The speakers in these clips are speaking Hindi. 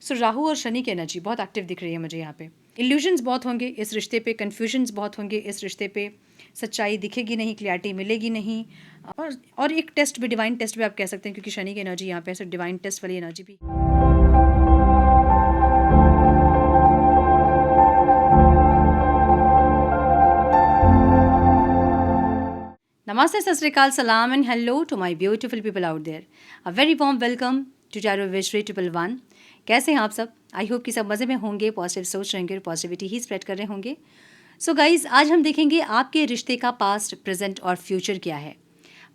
सो राहु और शनि की एनर्जी बहुत एक्टिव दिख रही है मुझे यहाँ पे। इल्यूजन्स बहुत होंगे इस रिश्ते पे, कन्फ्यूजन्स बहुत होंगे इस रिश्ते पे, सच्चाई दिखेगी नहीं, क्लैरिटी मिलेगी नहीं। और एक टेस्ट भी, डिवाइन टेस्ट भी आप कह सकते हैं, क्योंकि शनि की एनर्जी यहाँ पे है, डिवाइन टेस्ट वाली एनर्जी भी। नमस्ते, सत श्री अकाल, सलाम and hello to my beautiful people out there. A very warm welcome to tarot wishery 111। कैसे हैं आप सब? आई होप कि सब मज़े में होंगे, पॉजिटिव सोच रहेंगे और पॉजिटिविटी ही स्प्रेड कर रहे होंगे। सो गाइज, आज हम देखेंगे आपके रिश्ते का पास्ट, प्रेजेंट और फ्यूचर क्या है।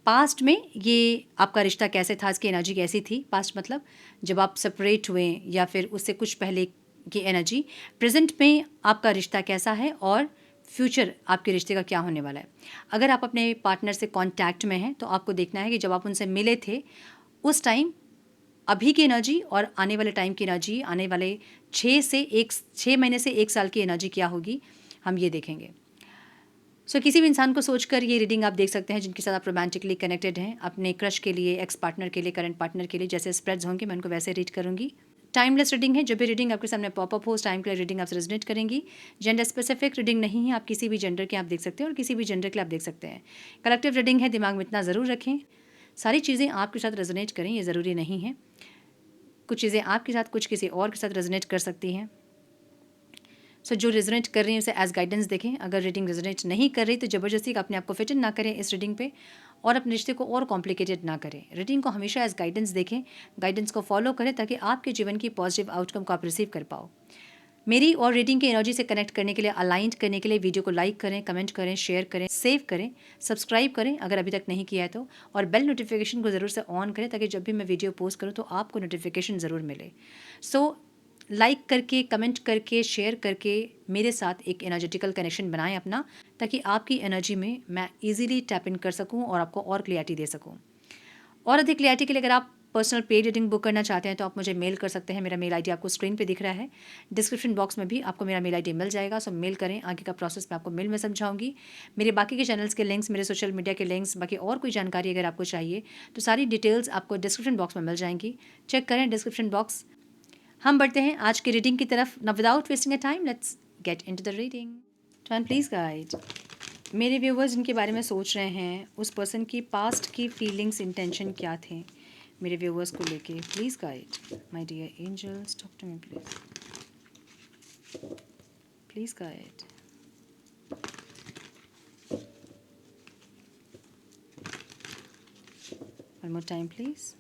पास्ट में ये आपका रिश्ता कैसे था, इसकी एनर्जी कैसी थी। पास्ट मतलब जब आप सेपरेट हुए या फिर उससे कुछ पहले की एनर्जी। प्रेजेंट में आपका रिश्ता कैसा है और फ्यूचर आपके रिश्ते का क्या होने वाला है। अगर आप अपने पार्टनर से कांटेक्ट में हैं तो आपको देखना है कि जब आप उनसे मिले थे उस टाइम, अभी की एनर्जी और आने वाले टाइम की एनर्जी, आने वाले 6 महीने से 1 साल की एनर्जी क्या होगी, हम ये देखेंगे। सो किसी भी इंसान को सोचकर ये रीडिंग आप देख सकते हैं जिनके साथ आप रोमांटिकली कनेक्टेड हैं, अपने क्रश के लिए, एक्स पार्टनर के लिए, करंट पार्टनर के लिए। जैसे स्प्रेड्स होंगे मैं उनको वैसे रीड करूंगी। टाइमलेस रीडिंग है, जब भी रीडिंग आपके सामने पॉपअप हो उस टाइम के लिए रीडिंग आपसे रेजोनेट करेंगी। जेंडर स्पेसिफिक रीडिंग नहीं है, आप किसी भी जेंडर के आप देख सकते हैं और किसी भी जेंडर के आप देख सकते हैं। कलेक्टिव रीडिंग है, दिमाग में इतना ज़रूर रखें, सारी चीज़ें आपके साथ रेजोनेट करें ये ज़रूरी नहीं है। कुछ चीज़ें आपके साथ, कुछ किसी और के साथ रेजोनेट कर सकती हैं। सो जो रेजोनेट कर रही हैं उसे एज गाइडेंस देखें। अगर रीडिंग रेजोनेट नहीं कर रही तो ज़बरदस्ती अपने आप को फिट इन ना करें इस रीडिंग पे और अपने रिश्ते को और कॉम्प्लिकेटेड ना करें। रीडिंग को हमेशा एज गाइडेंस देखें, गाइडेंस को फॉलो करें ताकि आपके जीवन की पॉजिटिव आउटकम को आप रिसीव कर पाओ। मेरी और रीडिंग की एनर्जी से कनेक्ट करने के लिए, अलाइंड करने के लिए वीडियो को लाइक करें, कमेंट करें, शेयर करें, सेव करें, सब्सक्राइब करें अगर अभी तक नहीं किया है तो, और बेल नोटिफिकेशन को ज़रूर से ऑन करें ताकि जब भी मैं वीडियो पोस्ट करूँ तो आपको नोटिफिकेशन ज़रूर मिले। सो लाइक करके, कमेंट करके, शेयर करके मेरे साथ एक एनर्जेटिकल कनेक्शन बनाएं अपना, ताकि आपकी एनर्जी में मैं इजीली टैप इन कर सकूं और आपको और क्लियरिटी दे सकूं। और अधिक क्लियरिटी के लिए अगर आप पर्सनल पेड रीडिंग बुक करना चाहते हैं तो आप मुझे मेल कर सकते हैं। मेरा मेल आईडी आपको स्क्रीन पे दिख रहा है, डिस्क्रिप्शन बॉक्स में भी आपको मेरा मेल आईडी मिल जाएगा। सो मेल करें, आगे का प्रोसेस मैं आपको मेल में समझाऊंगी। मेरे बाकी के चैनल्स के लिंक्स, मेरे सोशल मीडिया के लिंक्स, बाकी और कोई जानकारी अगर आपको चाहिए तो सारी डिटेल्स आपको डिस्क्रिप्शन बॉक्स में मिल जाएंगी। चेक करें डिस्क्रिप्शन बॉक्स। हम बढ़ते हैं आज की रीडिंग की तरफ। Now without wasting a time, let's get into the reading. Time please guide. मेरे व्यूवर्स जिनके बारे में सोच रहे हैं, उस पर्सन की पास्ट की फीलिंग्स, इंटेंशन क्या थे मेरे व्यूवर्स को लेके, please guide. My dear angels, talk to me please, please guide. One more time please.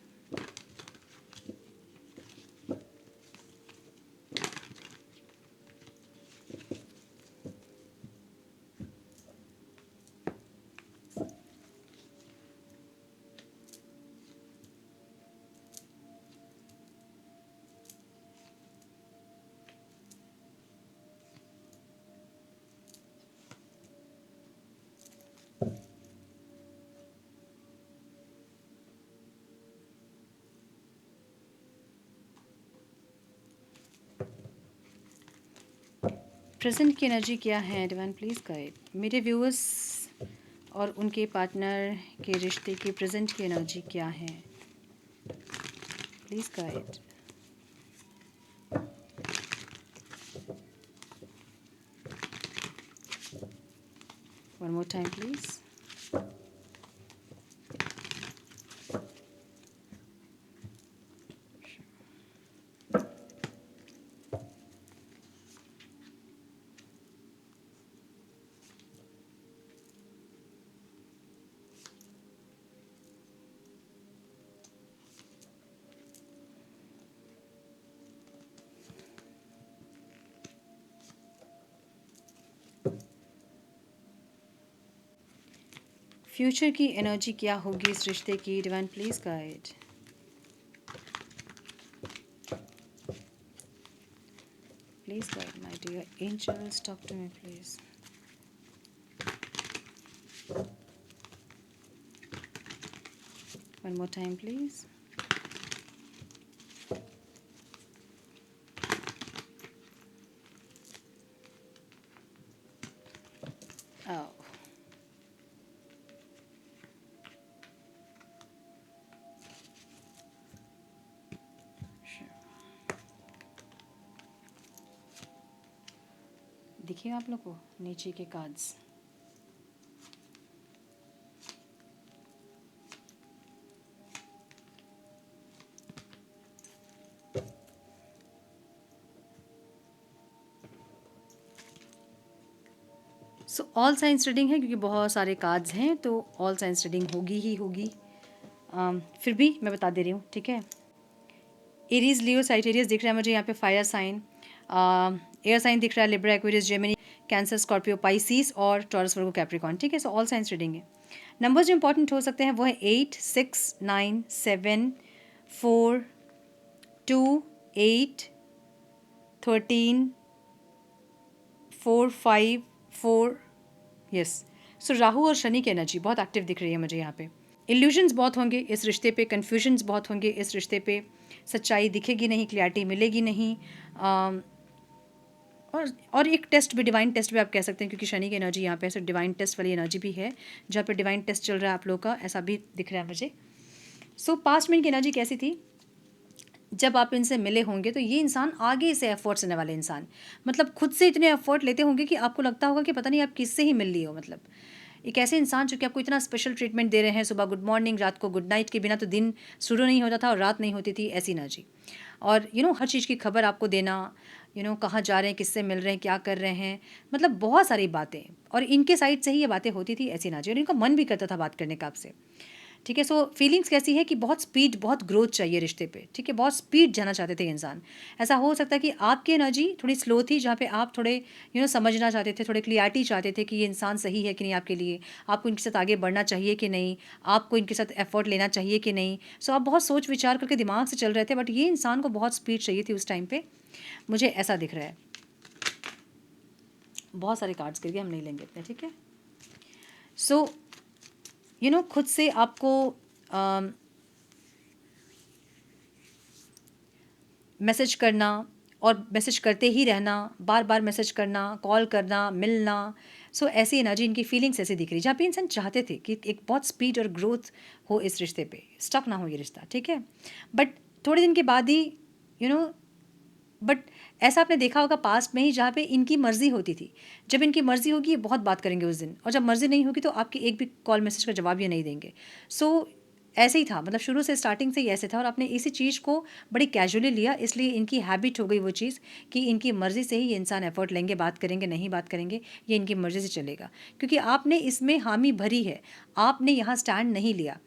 Present की एनर्जी क्या है डिवाइन, प्लीज गाइड। मेरे व्यूअर्स और उनके पार्टनर के रिश्ते की प्रेजेंट की एनर्जी क्या है, please guide. One more time please. Future की एनर्जी क्या होगी इस रिश्ते की divine, please guide. Please guide my dear angels, talk to me please. One more time please. Oh. Sure. दिखे आप लोग को नीचे के cards? So all science reading है क्योंकि बहुत सारे कार्ड्स हैं, तो ऑल साइंस रीडिंग होगी ही होगी। फिर भी मैं बता दे रही हूँ, ठीक है। एरीज, लियो, साइटेरियस दिख रहा है मुझे यहाँ पे, फायर साइन, एयर साइन दिख रहा है, Libra, Aquarius, Gemini, cancer, Scorpio, Pisces और टॉरस, वर्गो, कैप्रिकॉर्न, ठीक है। सो ऑल साइंस रीडिंग है। नंबर्स जो इंपॉर्टेंट हो सकते हैं वो है 8, 6, 9, 7, 4, 2, 8, 13, 4, 5, 4, यस। सो राहु और शनि की एनर्जी बहुत एक्टिव दिख रही है मुझे यहाँ पे। इल्यूजन्स बहुत होंगे इस रिश्ते पे, कन्फ्यूजन्स बहुत होंगे इस रिश्ते पे, सच्चाई दिखेगी नहीं, क्लैरिटी मिलेगी नहीं। और एक टेस्ट भी, डिवाइन टेस्ट भी आप कह सकते हैं, क्योंकि शनि की एनर्जी यहाँ पे सिर्फ डिवाइन टेस्ट वाली एनर्जी भी है, जहाँ पे डिवाइन टेस्ट चल रहा है आप लोग का, ऐसा भी दिख रहा है मुझे। सो पास्ट में इनकी एनर्जी कैसी थी? जब आप इनसे मिले होंगे तो ये इंसान आगे से एफर्ट्स लेने वाले इंसान, मतलब खुद से इतने एफर्ट लेते होंगे कि आपको लगता होगा कि पता नहीं आप किससे ही मिल ली हो। मतलब एक ऐसे इंसान जो कि आपको इतना स्पेशल ट्रीटमेंट दे रहे हैं, सुबह गुड मॉर्निंग, रात को गुड नाइट के बिना तो दिन शुरू नहीं होता था और रात नहीं होती थी, ऐसी एनर्जी। और हर चीज़ की खबर आपको देना, कहाँ जा रहे हैं, किससे मिल रहे हैं, क्या कर रहे हैं, मतलब बहुत सारी बातें, और इनके साइड से ही ये बातें होती थी, ऐसी एनर्जी। और इनका मन भी करता था बात करने का आपसे, ठीक है। सो फीलिंग्स कैसी है कि बहुत स्पीड, बहुत ग्रोथ चाहिए रिश्ते पे, ठीक है, बहुत स्पीड जाना चाहते थे इंसान। ऐसा हो सकता है कि आपकी एनर्जी थोड़ी स्लो थी, जहाँ पे आप थोड़े समझना चाहते थे, थोड़े क्लियरिटी चाहते थे कि ये इंसान सही है कि नहीं आपके लिए, आपको इनके साथ आगे बढ़ना चाहिए कि नहीं, आपको इनके साथ एफर्ट लेना चाहिए कि नहीं। सो आप बहुत सोच विचार करके दिमाग से चल रहे थे, बट ये इंसान को बहुत स्पीड चाहिए थी उस टाइम पर, मुझे ऐसा दिख रहा है। बहुत सारे कार्ड्स करके हम नहीं लेंगे इतने, ठीक है। सो खुद से आपको मैसेज करना और मैसेज करते ही रहना, बार बार मैसेज करना, कॉल करना, मिलना। सो ऐसी एनर्जी, इनकी फीलिंग्स ऐसी दिख रही, जहाँ पे इंसान चाहते थे कि एक बहुत स्पीड और ग्रोथ हो इस रिश्ते पे, स्टक ना हो ये रिश्ता, ठीक है। बट थोड़े दिन के बाद ही यू नो बट ऐसा आपने देखा होगा पास्ट में ही, जहाँ पे इनकी मर्ज़ी होती थी, जब इनकी मर्ज़ी होगी ये बहुत बात करेंगे उस दिन, और जब मर्ज़ी नहीं होगी तो आपकी एक भी कॉल मैसेज का जवाब ये नहीं देंगे। सो ऐसे ही था, मतलब शुरू से, स्टार्टिंग से ही ऐसे था, और आपने इसी चीज़ को बड़ी कैजुअली लिया, इसलिए इनकी हैबिट हो गई वो चीज़ कि इनकी मर्ज़ी से ही ये इंसान एफर्ट लेंगे, बात करेंगे, नहीं बात करेंगे, ये इनकी मर्ज़ी से चलेगा, क्योंकि आपने इसमें हामी भरी है, आपने यहाँ स्टैंड नहीं लिया।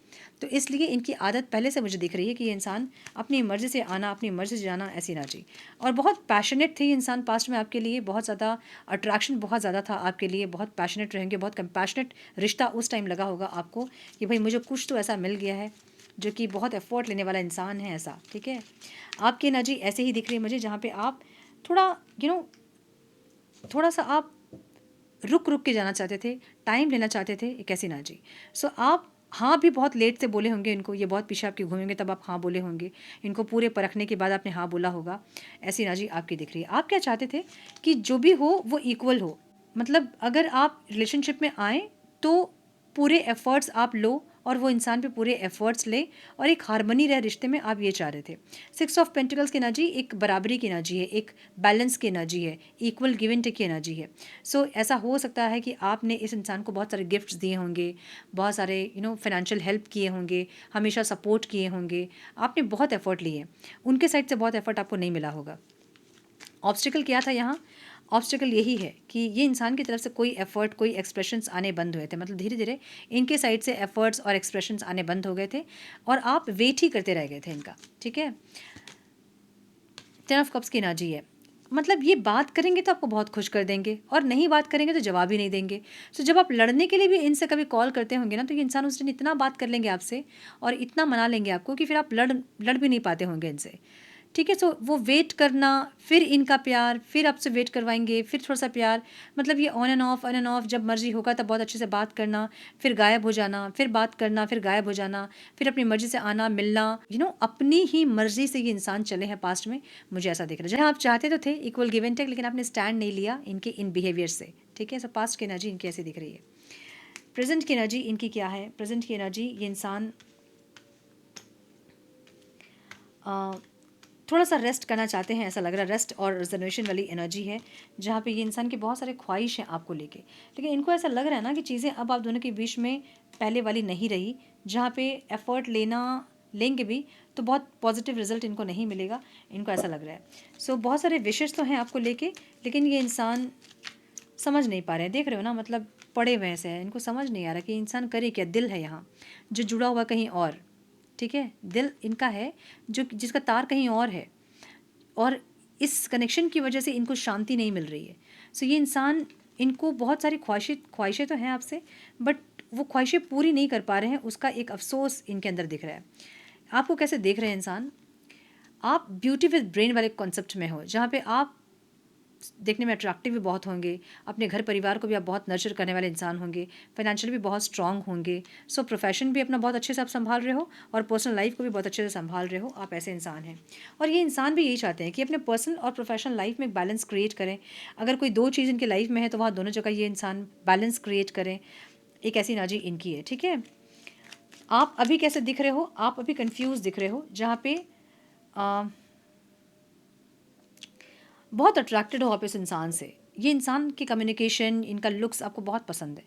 तो इसलिए इनकी आदत पहले से मुझे दिख रही है कि ये इंसान अपनी मर्ज़ी से आना, अपनी मर्ज़ी से जाना, ऐसी एनर्जी। और बहुत पैशनेट थे ये इंसान पास्ट में आपके लिए, बहुत ज़्यादा अट्रैक्शन बहुत ज़्यादा था आपके लिए, बहुत पैशनेट रहेंगे, बहुत कंपैशनेट रिश्ता उस टाइम लगा होगा आपको कि भाई मुझे कुछ तो ऐसा मिल गया है जो कि बहुत एफर्ट लेने वाला इंसान है, ऐसा, ठीक है। आपकी एनर्जी ऐसे ही दिख रही है मुझे, जहाँ पे आप थोड़ा थोड़ा सा आप रुक रुक के जाना चाहते थे, टाइम लेना चाहते थे, एक ऐसी एनर्जी। सो आप हाँ भी बहुत लेट से बोले होंगे इनको, ये बहुत पीछे आपके घूमेंगे तब आप हाँ बोले होंगे, इनको पूरे परखने के बाद आपने हाँ बोला होगा, ऐसी एनर्जी आपकी दिख रही है। आप क्या चाहते थे कि जो भी हो वो इक्वल हो, मतलब अगर आप रिलेशनशिप में आएँ तो पूरे एफर्ट्स आप लो और वो इंसान पे पूरे एफर्ट्स ले, और एक हार्मनी रहे रिश्ते में, आप ये चाह रहे थे। 6 ऑफ पेंटिकल्स की एनर्जी एक बराबरी की एनर्जी है, एक बैलेंस की एनर्जी है, इक्वल गिव एंड टेक की एनर्जी है। सो ऐसा हो सकता है कि आपने इस इंसान को बहुत सारे गिफ्ट्स दिए होंगे, बहुत सारे फाइनेंशियल हेल्प किए होंगे, हमेशा सपोर्ट किए होंगे, आपने बहुत एफर्ट लिए, उनके साइड से बहुत एफर्ट आपको नहीं मिला होगा। ऑब्स्टिकल क्या था यहाँ? ऑब्स्टिकल यही है कि ये इंसान की तरफ से कोई एफर्ट, कोई एक्सप्रेशंस आने बंद हुए थे, मतलब धीरे धीरे इनके साइड से एफर्ट्स और एक्सप्रेशंस आने बंद हो गए थे, और आप वेट ही करते रह गए थे इनका, ठीक है। 10 ऑफ कप्स की एनर्जी है, मतलब ये बात करेंगे तो आपको बहुत खुश कर देंगे, और नहीं बात करेंगे तो जवाब ही नहीं देंगे। सो जब आप लड़ने के लिए भी इनसे कभी कॉल करते होंगे ना, तो ये इंसान उस दिन इतना बात कर लेंगे आपसे और इतना मना लेंगे आपको कि फिर आप लड़ भी नहीं पाते होंगे इनसे, ठीक है। सो वो वेट करना, फिर इनका प्यार, फिर आपसे वेट करवाएंगे, फिर थोड़ा सा प्यार, मतलब ये on end of, on end of, जब मर्जी होगा तब बहुत अच्छे से बात करना, फिर गायब हो जाना, फिर बात करना, फिर गायब हो जाना, फिर अपनी मर्जी से आना, मिलना, अपनी ही मर्जी से ये इंसान चले हैं पास्ट में, मुझे ऐसा दिख रहा है। जहाँ आप चाहते तो थे इक्वल गिव एंड टेक, लेकिन आपने स्टैंड नहीं लिया इनके इन बिहेवियर से, ठीक है। सो पास्ट की एनर्जी इनकी ऐसी दिख रही है। प्रेजेंट की एनर्जी इनकी क्या है? प्रेजेंट की एनर्जी, ये इंसान थोड़ा सा रेस्ट करना चाहते हैं, ऐसा लग रहा है। रेस्ट और रिजर्वेशन वाली एनर्जी है, जहाँ पे ये इंसान की बहुत सारे ख्वाहिश हैं आपको लेके, लेकिन इनको ऐसा लग रहा है ना कि चीज़ें अब आप दोनों के बीच में पहले वाली नहीं रही, जहाँ पे एफर्ट लेंगे भी तो बहुत पॉजिटिव रिजल्ट इनको नहीं मिलेगा, इनको ऐसा लग रहा है। सो बहुत सारे विशेष तो हैं आपको लेके, लेकिन ये इंसान समझ नहीं पा रहे हैं, देख रहे हो ना, मतलब पड़े हुए ऐसे हैं, इनको समझ नहीं आ रहा कि इंसान करे क्या। दिल है यहाँ जो जुड़ा हुआ कहीं और, ठीक है, दिल इनका है जो जिसका तार कहीं और है, और इस कनेक्शन की वजह से इनको शांति नहीं मिल रही है। सो ये इंसान, इनको बहुत सारी ख्वाहिशें तो हैं आपसे, बट वो ख्वाहिशें पूरी नहीं कर पा रहे हैं, उसका एक अफसोस इनके अंदर दिख रहा है। आपको कैसे देख रहे हैं इंसान, आप ब्यूटी विद ब्रेन वाले कॉन्सेप्ट में हो, जहाँ पे आप देखने में अट्रैक्टिव भी बहुत होंगे, अपने घर परिवार को भी आप बहुत नर्चर करने वाले इंसान होंगे, फाइनेंशियल भी बहुत स्ट्रांग होंगे। सो प्रोफेशन भी अपना बहुत अच्छे से आप संभाल रहे हो, और पर्सनल लाइफ को भी बहुत अच्छे से संभाल रहे हो, आप ऐसे इंसान हैं। और ये इंसान भी यही चाहते हैं कि अपने पर्सनल और प्रोफेशनल लाइफ में एक बैलेंस क्रिएट करें। अगर कोई दो चीज़ इनके लाइफ में है तो वहाँ दोनों जगह ये इंसान बैलेंस क्रिएट करें, एक ऐसी एनर्जी इनकी है, ठीक है। आप अभी कैसे दिख रहे हो, आप अभी कन्फ्यूज़ दिख रहे हो, जहाँ पे बहुत अट्रैक्टेड हो आप इस इंसान से। ये इंसान की कम्युनिकेशन, इनका लुक्स आपको बहुत पसंद है,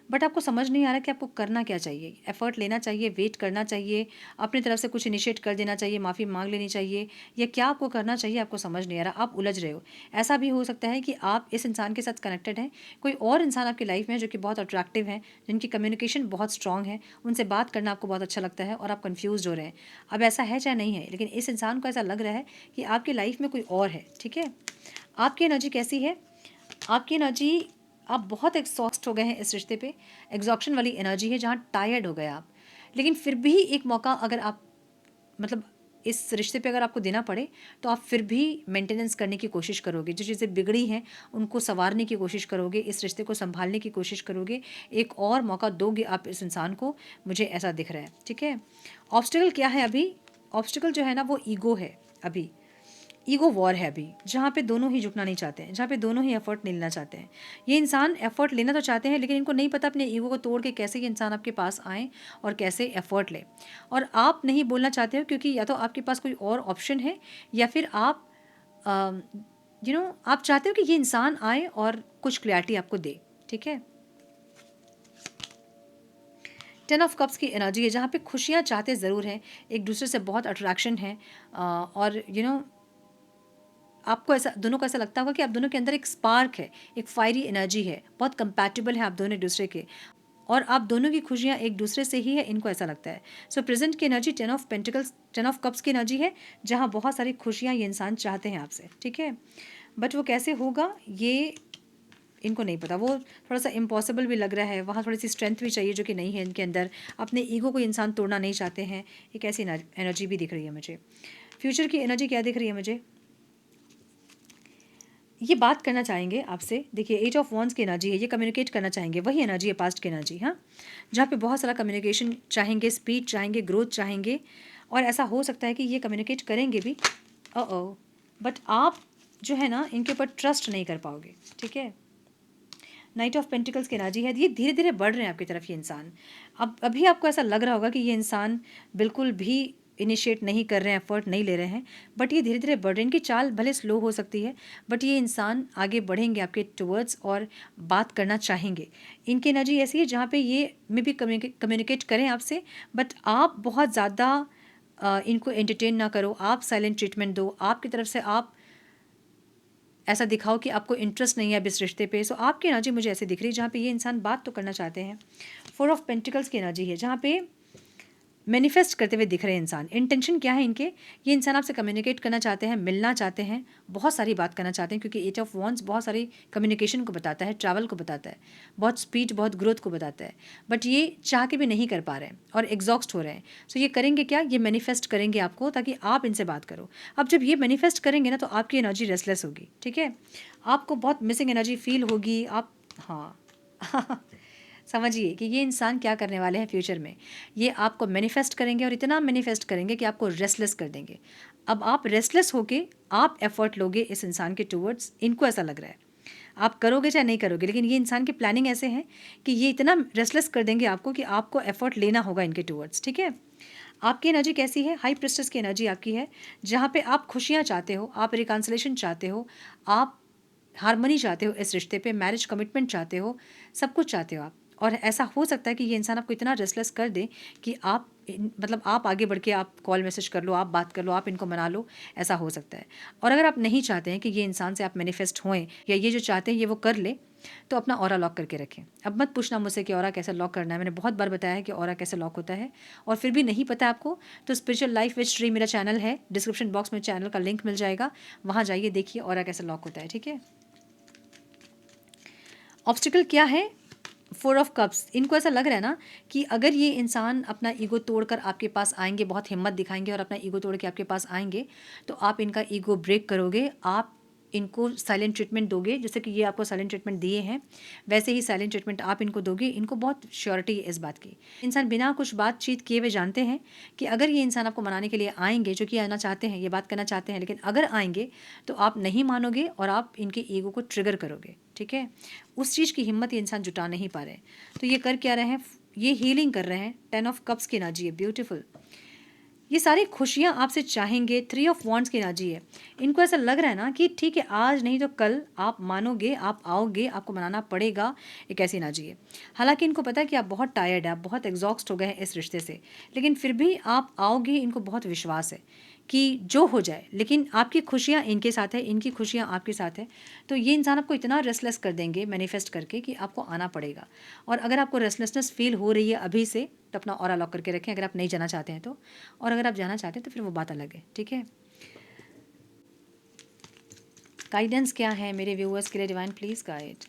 बट आपको समझ नहीं आ रहा कि आपको करना क्या चाहिए। एफर्ट लेना चाहिए, वेट करना चाहिए, अपनी तरफ से कुछ इनिशिएट कर देना चाहिए, माफ़ी मांग लेनी चाहिए, या क्या आपको करना चाहिए आपको समझ नहीं आ रहा, आप उलझ रहे हो। ऐसा भी हो सकता है कि आप इस इंसान के साथ कनेक्टेड हैं, कोई और इंसान आपकी लाइफ में है जो कि बहुत अट्रैक्टिव है, जिनकी कम्युनिकेशन बहुत स्ट्रांग है, उनसे बात करना आपको बहुत अच्छा लगता है, और आप कन्फ्यूज़ हो रहे हैं। अब ऐसा है चाहे नहीं है, लेकिन इस इंसान को ऐसा लग रहा है कि आपकी लाइफ में कोई और है, ठीक है। आपकी एनर्जी कैसी है, आपकी एनर्जी, आप बहुत एग्जॉस्ट हो गए हैं इस रिश्ते पे। एग्जॉक्शन वाली एनर्जी है, जहाँ टायर्ड हो गए आप, लेकिन फिर भी एक मौका अगर आप, मतलब इस रिश्ते पे अगर आपको देना पड़े, तो आप फिर भी मेंटेनेंस करने की कोशिश करोगे, जो चीज़ें बिगड़ी हैं उनको संवारने की कोशिश करोगे, इस रिश्ते को संभालने की कोशिश करोगे, एक और मौका दोगे आप इस इंसान को, मुझे ऐसा दिख रहा है, ठीक है। ऑब्स्टिकल क्या है अभी, ऑब्स्टिकल जो है ना वो ईगो है अभी, ईगो वॉर है अभी, जहाँ पे दोनों ही झुकना नहीं चाहते हैं, जहाँ पे दोनों ही एफर्ट नहीं लेना चाहते हैं। ये इंसान एफर्ट लेना तो चाहते हैं, लेकिन इनको नहीं पता अपने ईगो को तोड़ के कैसे ये इंसान आपके पास आए और कैसे एफर्ट ले। और आप नहीं बोलना चाहते हो, क्योंकि या तो आपके पास कोई और ऑप्शन है, या फिर आप आप चाहते हो कि ये इंसान आए और कुछ क्लैरिटी आपको दे, ठीक है। 10 ऑफ कप्स की एनर्जी है, जहाँ पे खुशियाँ चाहते ज़रूर हैं, एक दूसरे से बहुत अट्रैक्शन है, और आपको ऐसा, दोनों को ऐसा लगता होगा कि आप दोनों के अंदर एक स्पार्क है, एक फायरी एनर्जी है, बहुत कंपैटिबल है आप दोनों एक दूसरे के, और आप दोनों की खुशियाँ एक दूसरे से ही है, इनको ऐसा लगता है। सो प्रेजेंट की energy 10 of pentacles, 10 of cups की एनर्जी है, जहाँ बहुत सारी खुशियाँ ये इंसान चाहते हैं आपसे, ठीक है। बट वो कैसे होगा ये इनको नहीं पता, वो थोड़ा सा इम्पॉसिबल भी लग रहा है, वहाँ थोड़ी सी स्ट्रेंथ भी चाहिए जो कि नहीं है इनके अंदर, अपने ईगो को इंसान तोड़ना नहीं चाहते हैं, एक ऐसी एनर्जी भी दिख रही है मुझे। फ्यूचर की एनर्जी क्या दिख रही है मुझे, ये बात करना चाहेंगे आपसे, देखिए 8 ऑफ वॉन्ड्स की एनर्जी है, ये कम्युनिकेट करना चाहेंगे, वही एनर्जी है पास्ट की एनर्जी, हाँ, जहाँ पे बहुत सारा कम्युनिकेशन चाहेंगे, स्पीड चाहेंगे, ग्रोथ चाहेंगे, और ऐसा हो सकता है कि ये कम्युनिकेट करेंगे भी, बट आप जो है ना इनके ऊपर ट्रस्ट नहीं कर पाओगे, ठीक है। नाइट ऑफ पेंटिकल्स की एनर्जी है, ये धीरे धीरे बढ़ रहे हैं आपकी तरफ ये इंसान। अब अभी आपको ऐसा लग रहा होगा कि ये इंसान बिल्कुल भी इनिशिएट नहीं कर रहे हैं, एफर्ट नहीं ले रहे हैं, बट ये धीरे धीरे बढ़ रहे हैं। इनकी चाल भले स्लो हो सकती है, बट ये इंसान आगे बढ़ेंगे आपके टुवर्ड्स और बात करना चाहेंगे। इनकी एनर्जी ऐसी है जहाँ पे ये में भी कम्युनिकेट करें आपसे, बट आप बहुत ज़्यादा इनको एंटरटेन ना करो, आप साइलेंट ट्रीटमेंट दो, आपकी तरफ से आप ऐसा दिखाओ कि आपको इंटरेस्ट नहीं है अब इस रिश्ते पे। सो आपकी एनर्जी मुझे ऐसे दिख रही है जहाँ पे ये इंसान बात तो करना चाहते हैं। 4 ऑफ पेंटिकल्स की एनर्जी है, जहाँ पे मैनिफेस्ट करते हुए दिख रहे हैं इंसान। इंटेंशन क्या है इनके, ये इंसान आपसे कम्युनिकेट करना चाहते हैं, मिलना चाहते हैं, बहुत सारी बात करना चाहते हैं, क्योंकि 8 ऑफ वॉन्ड्स बहुत सारी कम्युनिकेशन को बताता है, ट्रैवल को बताता है, बहुत स्पीड, बहुत ग्रोथ को बताता है, बट ये चाह के भी नहीं कर पा रहे हैं और एग्जॉस्ट हो रहे हैं। सो ये करेंगे क्या, ये मैनिफेस्ट करेंगे आपको ताकि आप इनसे बात करो। अब जब ये मैनिफेस्ट करेंगे ना, तो आपकी एनर्जी रेस्टलेस होगी, ठीक है, आपको बहुत मिसिंग एनर्जी फील होगी, आप, हाँ समझिए कि ये इंसान क्या करने वाले हैं फ्यूचर में, ये आपको मैनिफेस्ट करेंगे, और इतना मैनिफेस्ट करेंगे कि आपको रेस्टलेस कर देंगे। अब आप रेस्टलेस होके आप एफर्ट लोगे इस इंसान के टूवर्ड्स, इनको ऐसा लग रहा है, आप करोगे चाहे नहीं करोगे, लेकिन ये इंसान की प्लानिंग ऐसे है कि ये इतना रेस्टलेस कर देंगे आपको कि आपको एफर्ट लेना होगा इनके टूवर्ड्स, ठीक है। आपकी एनर्जी कैसी है? हाई प्रिस्टेस की एनर्जी आपकी है, जहाँ पे आप खुशियाँ चाहते हो, आप रिकन्सिलेशन चाहते हो, आप हार्मनी चाहते हो इस रिश्ते पे, मैरिज कमिटमेंट चाहते हो, सब कुछ चाहते हो आप। और ऐसा हो सकता है कि ये इंसान आपको इतना रेस्टलेस कर दे कि आप मतलब आप आगे बढ़ के आप कॉल मैसेज कर लो, आप बात कर लो, आप इनको मना लो, ऐसा हो सकता है। और अगर आप नहीं चाहते हैं कि ये इंसान से आप मैनिफेस्ट होएं या ये जो चाहते हैं ये वो कर ले, तो अपना ऑरा लॉक करके रखें। अब मत पूछना मुझसे कि ऑरा कैसे लॉक करना है, मैंने बहुत बार बताया है कि ऑरा कैसे लॉक होता है, और फिर भी नहीं पता आपको तो स्पिरिचुअल लाइफ विद श्री मेरा चैनल है, डिस्क्रिप्शन बॉक्स में चैनल का लिंक मिल जाएगा, वहाँ जाइए देखिए ऑरा कैसे लॉक होता है, ठीक है। ऑब्स्टिकल क्या है? 4 ऑफ कप्स। इनको ऐसा लग रहा है ना कि अगर ये इंसान अपना ईगो तोड़कर आपके पास आएंगे, बहुत हिम्मत दिखाएंगे और अपना ईगो तोड़ के आपके पास आएंगे, तो आप इनका ईगो ब्रेक करोगे, आप इनको साइलेंट ट्रीटमेंट दोगे, जैसे कि ये आपको साइलेंट ट्रीटमेंट दिए हैं वैसे ही साइलेंट ट्रीटमेंट आप इनको दोगे। इनको बहुत श्योरिटी है इस बात की। इंसान बिना कुछ बातचीत किए हुए जानते हैं कि अगर ये इंसान आपको मनाने के लिए आएंगे, जो कि आना चाहते हैं, ये बात करना चाहते हैं, लेकिन अगर आएंगे तो आप नहीं मानोगे और आप इनके ईगो को ट्रिगर करोगे, ठीक है। उस चीज़ की हिम्मत ये इंसान जुटा नहीं पा रहे। तो ये कर क्या रहे हैं? ये हीलिंग कर रहे हैं। 10 ऑफ कप्स की एनर्जी है, ब्यूटीफुल। ये सारी खुशियाँ आपसे चाहेंगे। 3 ऑफ वॉन्ड्स की एनर्जी है। इनको ऐसा लग रहा है ना कि ठीक है, आज नहीं तो कल आप मानोगे, आप आओगे, आपको मनाना पड़ेगा, एक ऐसी एनर्जी है। हालांकि इनको पता है कि आप बहुत टायर्ड है, आप बहुत एग्जॉस्ट हो गए हैं इस रिश्ते से, लेकिन फिर भी आप आओगे। इनको बहुत विश्वास है कि जो हो जाए, लेकिन आपकी खुशियाँ इनके साथ है, इनकी खुशियाँ आपके साथ है। तो ये इंसान आपको इतना रेस्टलेस कर देंगे मैनिफेस्ट करके कि आपको आना पड़ेगा। और अगर आपको रेस्टलेसनेस फील हो रही है अभी से, तो अपना ऑरा लॉक करके रखें अगर आप नहीं जाना चाहते हैं तो। और अगर आप जाना चाहते हैं तो फिर वो बात अलग है, ठीक है। गाइडेंस क्या है मेरे व्यूअर्स के लिए? Divine please guide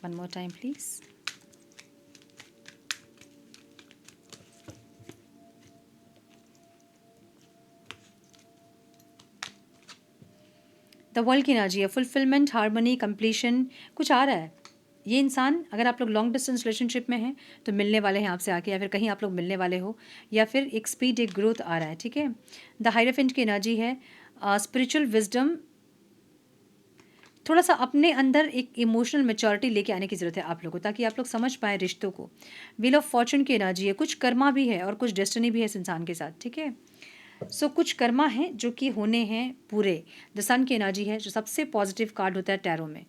one more time please. The world की एनर्जी है, फुलफिलमेंट, हार्मनी, कंप्लीशन, कुछ आ रहा है। ये इंसान, अगर आप लोग लॉन्ग डिस्टेंस रिलेशनशिप में हैं तो मिलने वाले हैं आपसे आके, या फिर कहीं आप लोग मिलने वाले हो, या फिर एक स्पीड, एक ग्रोथ आ रहा है, ठीक है। द हायराफेंट की एनर्जी है, स्पिरिचुअल विजडम। थोड़ा सा अपने अंदर एक इमोशनल मैच्योरिटी लेके आने की ज़रूरत है आप लोगों को, ताकि आप लोग समझ पाएँ रिश्तों को। व्हील ऑफ फॉर्चून की एनर्जी है, कुछ कर्मा भी है और कुछ डेस्टिनी भी है इस इंसान के साथ, ठीक है। सो कुछ कर्मा हैं जो कि होने हैं पूरे। द सन की एनर्जी है, जो सबसे पॉजिटिव कार्ड होता है टैरो में।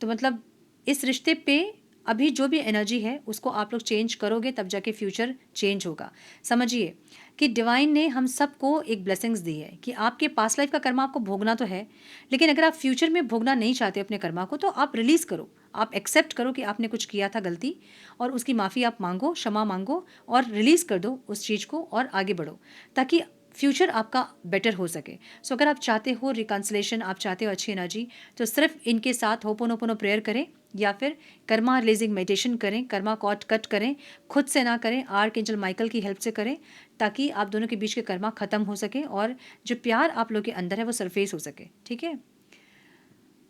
तो मतलब इस रिश्ते पे अभी जो भी एनर्जी है उसको आप लोग चेंज करोगे, तब जाके फ्यूचर चेंज होगा। समझिए कि डिवाइन ने हम सबको एक ब्लेसिंग्स दी है कि आपके पास्ट लाइफ का कर्मा आपको भोगना तो है, लेकिन अगर आप फ्यूचर में भोगना नहीं चाहते अपने कर्मा को, तो आप रिलीज़ करो, आप एक्सेप्ट करो कि आपने कुछ किया था गलती, और उसकी माफ़ी आप मांगो, क्षमा मांगो, और रिलीज़ कर दो उस चीज़ को और आगे बढ़ो, ताकि फ्यूचर आपका बेटर हो सके। सो अगर आप चाहते हो रिकन्सिलेशन, आप चाहते हो अच्छी एनर्जी, तो सिर्फ इनके साथ होपोनोपोनो प्रेयर करें, या फिर कर्मा रिलीजिंग मेडिटेशन करें, कर्मा कॉट कट करें, खुद से ना करें, आर्कएंजल माइकल की हेल्प से करें, ताकि आप दोनों के बीच के कर्मा ख़त्म हो सके और जो प्यार आप लोग के अंदर है वो सरफेस हो सके, ठीक है।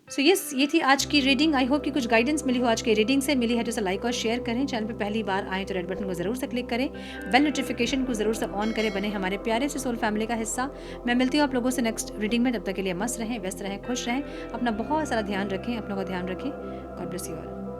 सो यस, ये थी आज की रीडिंग। आई होप कि कुछ गाइडेंस मिली हो आज की रीडिंग से। मिली है तो इसे लाइक और शेयर करें। चैनल पे पहली बार आए तो रेड बटन को ज़रूर से क्लिक करें, बेल नोटिफिकेशन को ज़रूर से ऑन करें, बने हमारे प्यारे से सोल फैमिली का हिस्सा। मैं मिलती हूँ आप लोगों से नेक्स्ट रीडिंग में। तब तक के लिए मस्त रहें, व्यस्त रहें, खुश रहें, अपना बहुत सारा ध्यान रखें, अपनों का ध्यान रखें। God bless you all.